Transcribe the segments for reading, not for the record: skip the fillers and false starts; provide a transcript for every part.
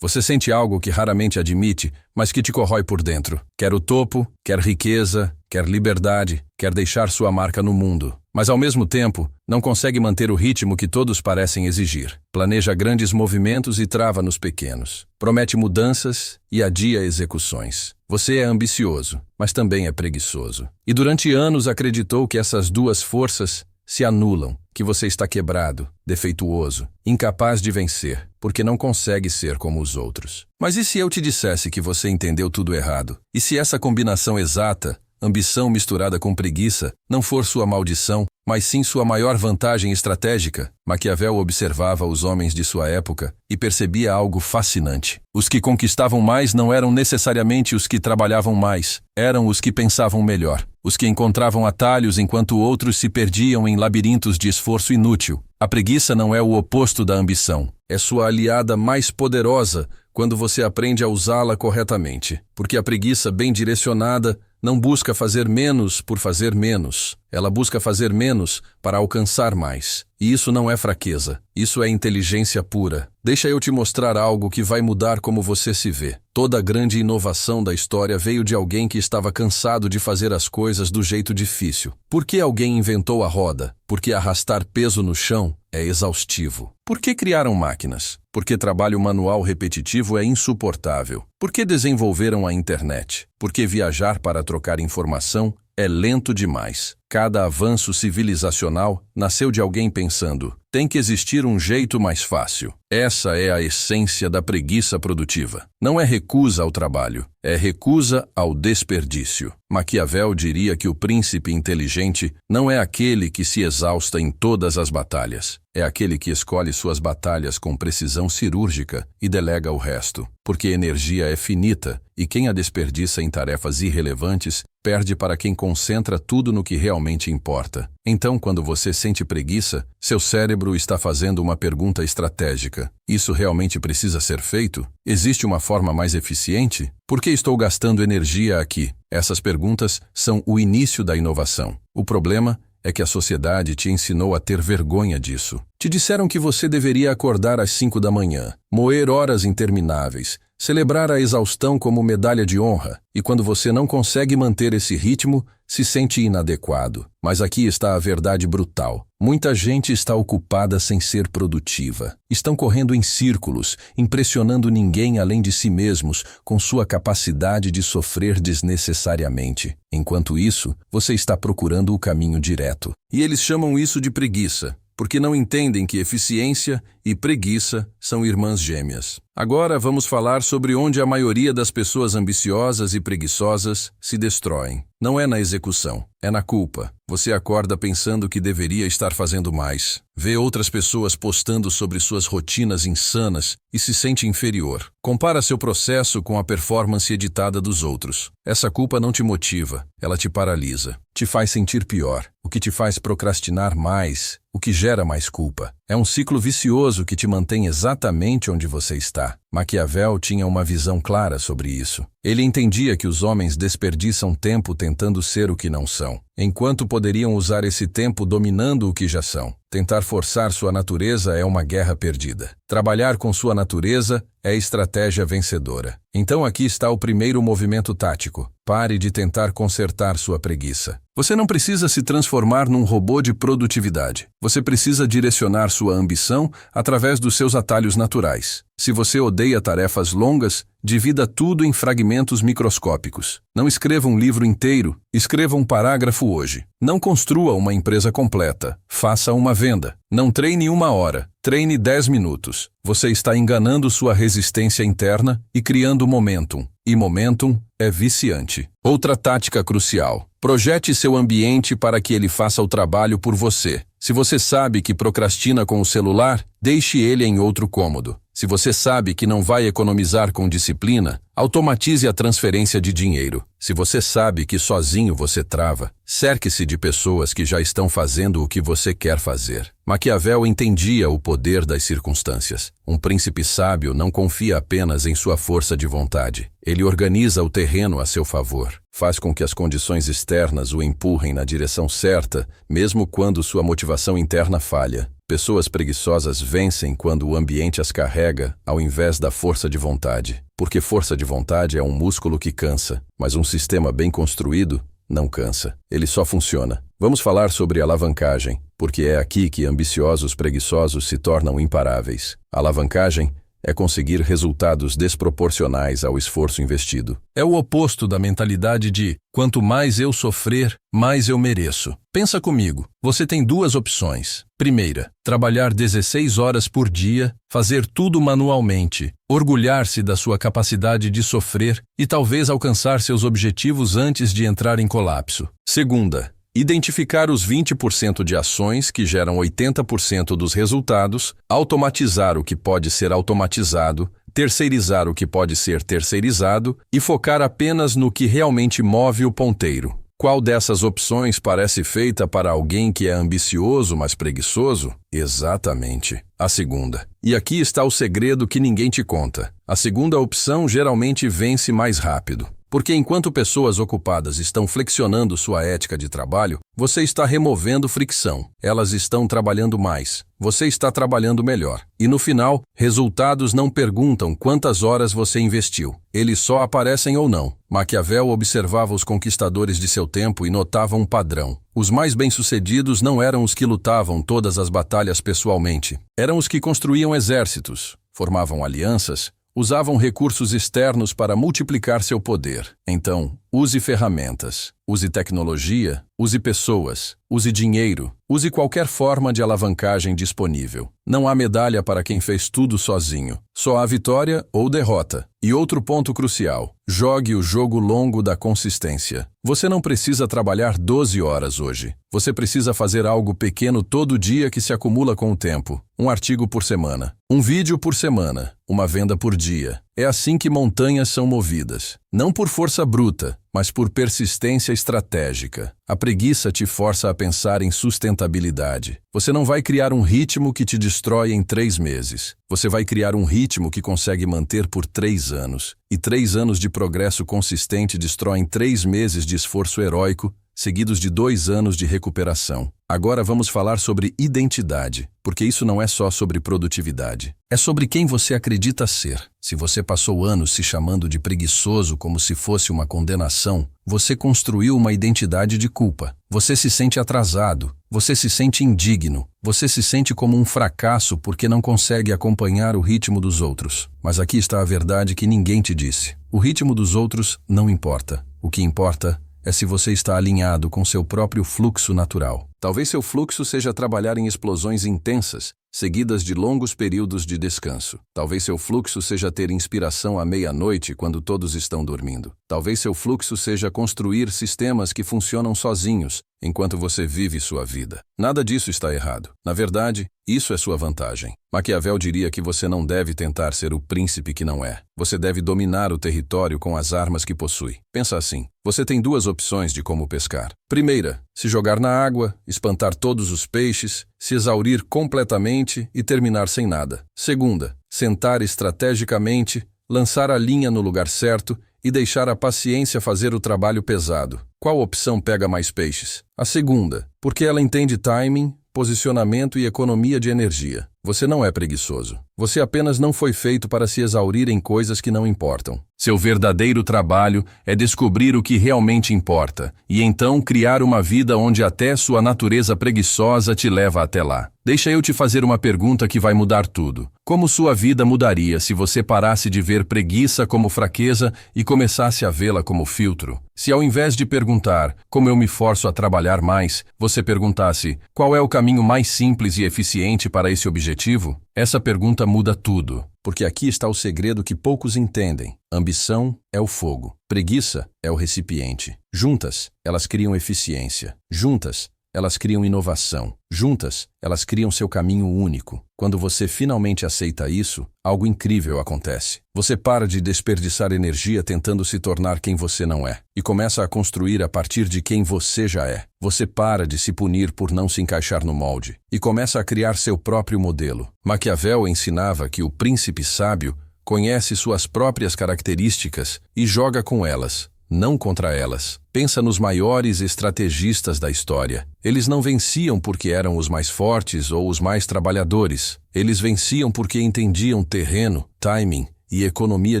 Você sente algo que raramente admite, mas que te corrói por dentro. Quer o topo, quer riqueza, quer liberdade, quer deixar sua marca no mundo. Mas, ao mesmo tempo, não consegue manter o ritmo que todos parecem exigir. Planeja grandes movimentos e trava nos pequenos. Promete mudanças e adia execuções. Você é ambicioso, mas também é preguiçoso. E durante anos acreditou que essas duas forças se anulam, que você está quebrado, defeituoso, incapaz de vencer, porque não consegue ser como os outros. Mas e se eu te dissesse que você entendeu tudo errado? E se essa combinação exata, ambição misturada com preguiça, não for sua maldição, mas sim sua maior vantagem estratégica? Maquiavel observava os homens de sua época e percebia algo fascinante. Os que conquistavam mais não eram necessariamente os que trabalhavam mais, eram os que pensavam melhor, os que encontravam atalhos enquanto outros se perdiam em labirintos de esforço inútil. A preguiça não é o oposto da ambição, é sua aliada mais poderosa quando você aprende a usá-la corretamente, porque a preguiça bem direcionada não busca fazer menos por fazer menos. Ela busca fazer menos para alcançar mais. E isso não é fraqueza, isso é inteligência pura. Deixa eu te mostrar algo que vai mudar como você se vê. Toda a grande inovação da história veio de alguém que estava cansado de fazer as coisas do jeito difícil. Por que alguém inventou a roda? Porque arrastar peso no chão é exaustivo. Por que criaram máquinas? Porque trabalho manual repetitivo é insuportável. Por que desenvolveram a internet? Porque viajar para trocar informação é lento demais. Cada avanço civilizacional nasceu de alguém pensando: tem que existir um jeito mais fácil. Essa é a essência da preguiça produtiva. Não é recusa ao trabalho, é recusa ao desperdício. Maquiavel diria que o príncipe inteligente não é aquele que se exausta em todas as batalhas. É aquele que escolhe suas batalhas com precisão cirúrgica e delega o resto. Porque energia é finita e quem a desperdiça em tarefas irrelevantes perde para quem concentra tudo no que realmente importa. Então, quando você sente preguiça, seu cérebro está fazendo uma pergunta estratégica. Isso realmente precisa ser feito? Existe uma forma mais eficiente? Por que estou gastando energia aqui? Essas perguntas são o início da inovação. O problema é que a sociedade te ensinou a ter vergonha disso. Te disseram que você deveria acordar às 5 da manhã, moer horas intermináveis, celebrar a exaustão como medalha de honra, e quando você não consegue manter esse ritmo, se sente inadequado. Mas aqui está a verdade brutal. Muita gente está ocupada sem ser produtiva. Estão correndo em círculos, impressionando ninguém além de si mesmos, com sua capacidade de sofrer desnecessariamente. Enquanto isso, você está procurando o caminho direto. E eles chamam isso de preguiça, porque não entendem que eficiência e preguiça são irmãs gêmeas. Agora vamos falar sobre onde a maioria das pessoas ambiciosas e preguiçosas se destroem. Não é na execução, é na culpa. Você acorda pensando que deveria estar fazendo mais. Vê outras pessoas postando sobre suas rotinas insanas e se sente inferior. Compara seu processo com a performance editada dos outros. Essa culpa não te motiva, ela te paralisa. Te faz sentir pior, o que te faz procrastinar mais, o que gera mais culpa. É um ciclo vicioso que te mantém exatamente onde você está. Maquiavel tinha uma visão clara sobre isso. Ele entendia que os homens desperdiçam tempo tentando ser o que não são, enquanto poderiam usar esse tempo dominando o que já são. Tentar forçar sua natureza é uma guerra perdida. Trabalhar com sua natureza é estratégia vencedora. Então aqui está o primeiro movimento tático. Pare de tentar consertar sua preguiça. Você não precisa se transformar num robô de produtividade. Você precisa direcionar sua ambição através dos seus atalhos naturais. Se você odeia tarefas longas, divida tudo em fragmentos microscópicos. Não escreva um livro inteiro, escreva um parágrafo hoje. Não construa uma empresa completa, faça uma venda. Não treine 1 hora, treine 10 minutos. Você está enganando sua resistência interna e criando momentum. E momentum é viciante. Outra tática crucial. Projete seu ambiente para que ele faça o trabalho por você. Se você sabe que procrastina com o celular, deixe ele em outro cômodo. Se você sabe que não vai economizar com disciplina, automatize a transferência de dinheiro. Se você sabe que sozinho você trava, cerque-se de pessoas que já estão fazendo o que você quer fazer. Maquiavel entendia o poder das circunstâncias. Um príncipe sábio não confia apenas em sua força de vontade. Ele organiza o terreno a seu favor. Faz com que as condições externas o empurrem na direção certa, mesmo quando sua motivação interna falha. Pessoas preguiçosas vencem quando o ambiente as carrega ao invés da força de vontade. Porque força de vontade é um músculo que cansa, mas um sistema bem construído não cansa. Ele só funciona. Vamos falar sobre alavancagem, porque é aqui que ambiciosos preguiçosos se tornam imparáveis. Alavancagem é conseguir resultados desproporcionais ao esforço investido. É o oposto da mentalidade de quanto mais eu sofrer, mais eu mereço. Pensa comigo, você tem duas opções. Primeira, trabalhar 16 horas por dia, fazer tudo manualmente, orgulhar-se da sua capacidade de sofrer e talvez alcançar seus objetivos antes de entrar em colapso. Segunda, identificar os 20% de ações que geram 80% dos resultados, automatizar o que pode ser automatizado, terceirizar o que pode ser terceirizado e focar apenas no que realmente move o ponteiro. Qual dessas opções parece feita para alguém que é ambicioso, mas preguiçoso? Exatamente, a segunda. E aqui está o segredo que ninguém te conta. A segunda opção geralmente vence mais rápido. Porque enquanto pessoas ocupadas estão flexionando sua ética de trabalho, você está removendo fricção. Elas estão trabalhando mais. Você está trabalhando melhor. E no final, resultados não perguntam quantas horas você investiu. Eles só aparecem ou não. Maquiavel observava os conquistadores de seu tempo e notava um padrão. Os mais bem-sucedidos não eram os que lutavam todas as batalhas pessoalmente. Eram os que construíam exércitos, formavam alianças, usavam recursos externos para multiplicar seu poder. Então, use ferramentas, use tecnologia, use pessoas, use dinheiro, use qualquer forma de alavancagem disponível. Não há medalha para quem fez tudo sozinho. Só há vitória ou derrota. E outro ponto crucial, jogue o jogo longo da consistência. Você não precisa trabalhar 12 horas hoje. Você precisa fazer algo pequeno todo dia que se acumula com o tempo. Um artigo por semana, um vídeo por semana, uma venda por dia. É assim que montanhas são movidas. Não por força bruta, mas por persistência estratégica. A preguiça te força a pensar em sustentabilidade. Você não vai criar um ritmo que te destrói em 3 meses. Você vai criar um ritmo que consegue manter por 3 anos. E 3 anos de progresso consistente destroem 3 meses de esforço heróico, seguidos de 2 anos de recuperação. Agora vamos falar sobre identidade, porque isso não é só sobre produtividade. É sobre quem você acredita ser. Se você passou anos se chamando de preguiçoso como se fosse uma condenação, você construiu uma identidade de culpa. Você se sente atrasado, você se sente indigno, você se sente como um fracasso porque não consegue acompanhar o ritmo dos outros. Mas aqui está a verdade que ninguém te disse. O ritmo dos outros não importa. O que importa é se você está alinhado com seu próprio fluxo natural. Talvez seu fluxo seja trabalhar em explosões intensas, seguidas de longos períodos de descanso. Talvez seu fluxo seja ter inspiração à meia-noite quando todos estão dormindo. Talvez seu fluxo seja construir sistemas que funcionam sozinhos enquanto você vive sua vida. Nada disso está errado. Na verdade, isso é sua vantagem. Maquiavel diria que você não deve tentar ser o príncipe que não é. Você deve dominar o território com as armas que possui. Pensa assim, você tem 2 opções de como pescar. Primeira, se jogar na água, espantar todos os peixes, se exaurir completamente e terminar sem nada. Segunda, sentar estrategicamente, lançar a linha no lugar certo e deixar a paciência fazer o trabalho pesado. Qual opção pega mais peixes? A segunda, porque ela entende timing, posicionamento e economia de energia. Você não é preguiçoso. Você apenas não foi feito para se exaurir em coisas que não importam. Seu verdadeiro trabalho é descobrir o que realmente importa e então criar uma vida onde até sua natureza preguiçosa te leva até lá. Deixa eu te fazer uma pergunta que vai mudar tudo. Como sua vida mudaria se você parasse de ver preguiça como fraqueza e começasse a vê-la como filtro? Se ao invés de perguntar como eu me forço a trabalhar mais, você perguntasse qual é o caminho mais simples e eficiente para esse objetivo? Essa pergunta muda tudo, porque aqui está o segredo que poucos entendem. Ambição é o fogo, preguiça é o recipiente. Juntas, elas criam eficiência. Juntas, elas criam inovação. Juntas, elas criam seu caminho único. Quando você finalmente aceita isso, algo incrível acontece. Você para de desperdiçar energia tentando se tornar quem você não é e começa a construir a partir de quem você já é. Você para de se punir por não se encaixar no molde e começa a criar seu próprio modelo. Maquiavel ensinava que o príncipe sábio conhece suas próprias características e joga com elas, não contra elas. Pensa nos maiores estrategistas da história. Eles não venciam porque eram os mais fortes ou os mais trabalhadores. Eles venciam porque entendiam terreno, timing e economia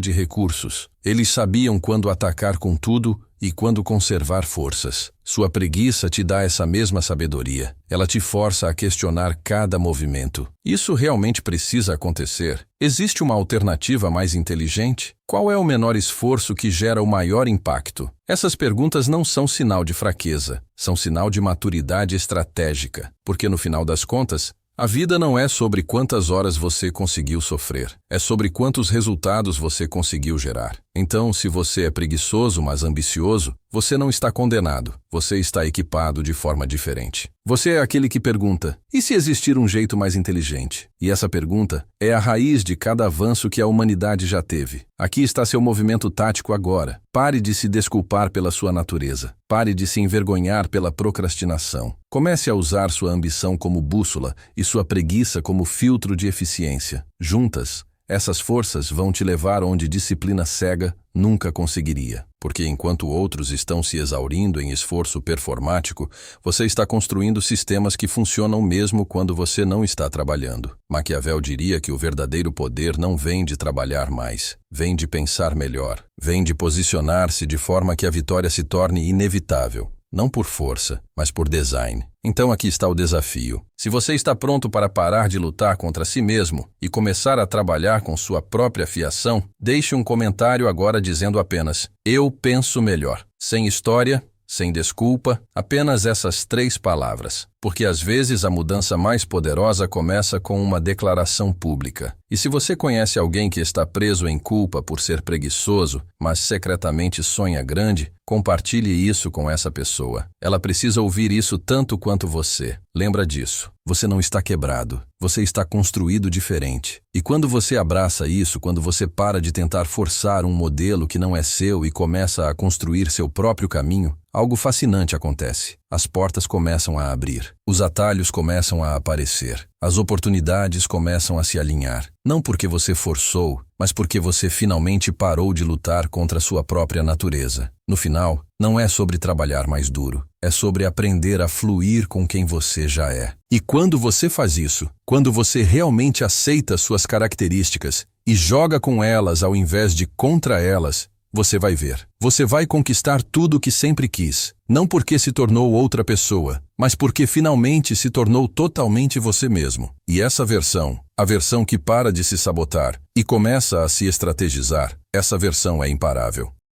de recursos. Eles sabiam quando atacar com tudo e quando conservar forças. Sua preguiça te dá essa mesma sabedoria. Ela te força a questionar cada movimento. Isso realmente precisa acontecer? Existe uma alternativa mais inteligente? Qual é o menor esforço que gera o maior impacto? Essas perguntas não são sinal de fraqueza, são sinal de maturidade estratégica, porque no final das contas, a vida não é sobre quantas horas você conseguiu sofrer, é sobre quantos resultados você conseguiu gerar. Então, se você é preguiçoso, mas ambicioso, você não está condenado, você está equipado de forma diferente. Você é aquele que pergunta, e se existir um jeito mais inteligente? E essa pergunta é a raiz de cada avanço que a humanidade já teve. Aqui está seu movimento tático agora. Pare de se desculpar pela sua natureza. Pare de se envergonhar pela procrastinação. Comece a usar sua ambição como bússola e sua preguiça como filtro de eficiência. Juntas, essas forças vão te levar onde disciplina cega nunca conseguiria. Porque enquanto outros estão se exaurindo em esforço performático, você está construindo sistemas que funcionam mesmo quando você não está trabalhando. Maquiavel diria que o verdadeiro poder não vem de trabalhar mais, vem de pensar melhor, vem de posicionar-se de forma que a vitória se torne inevitável. Não por força, mas por design. Então aqui está o desafio. Se você está pronto para parar de lutar contra si mesmo e começar a trabalhar com sua própria fiação, deixe um comentário agora dizendo apenas, eu penso melhor. Sem história, sem desculpa, apenas essas 3 palavras. Porque às vezes a mudança mais poderosa começa com uma declaração pública. E se você conhece alguém que está preso em culpa por ser preguiçoso, mas secretamente sonha grande, compartilhe isso com essa pessoa. Ela precisa ouvir isso tanto quanto você. Lembra disso. Você não está quebrado. Você está construído diferente. E quando você abraça isso, quando você para de tentar forçar um modelo que não é seu e começa a construir seu próprio caminho, algo fascinante acontece. As portas começam a abrir. Os atalhos começam a aparecer. As oportunidades começam a se alinhar. Não porque você forçou, mas porque você finalmente parou de lutar contra a sua própria natureza. No final, não é sobre trabalhar mais duro. É sobre aprender a fluir com quem você já é. E quando você faz isso, quando você realmente aceita suas características e joga com elas ao invés de contra elas, você vai ver. Você vai conquistar tudo o que sempre quis. Não porque se tornou outra pessoa, mas porque finalmente se tornou totalmente você mesmo. E essa versão, a versão que para de se sabotar e começa a se estrategizar, essa versão é imparável.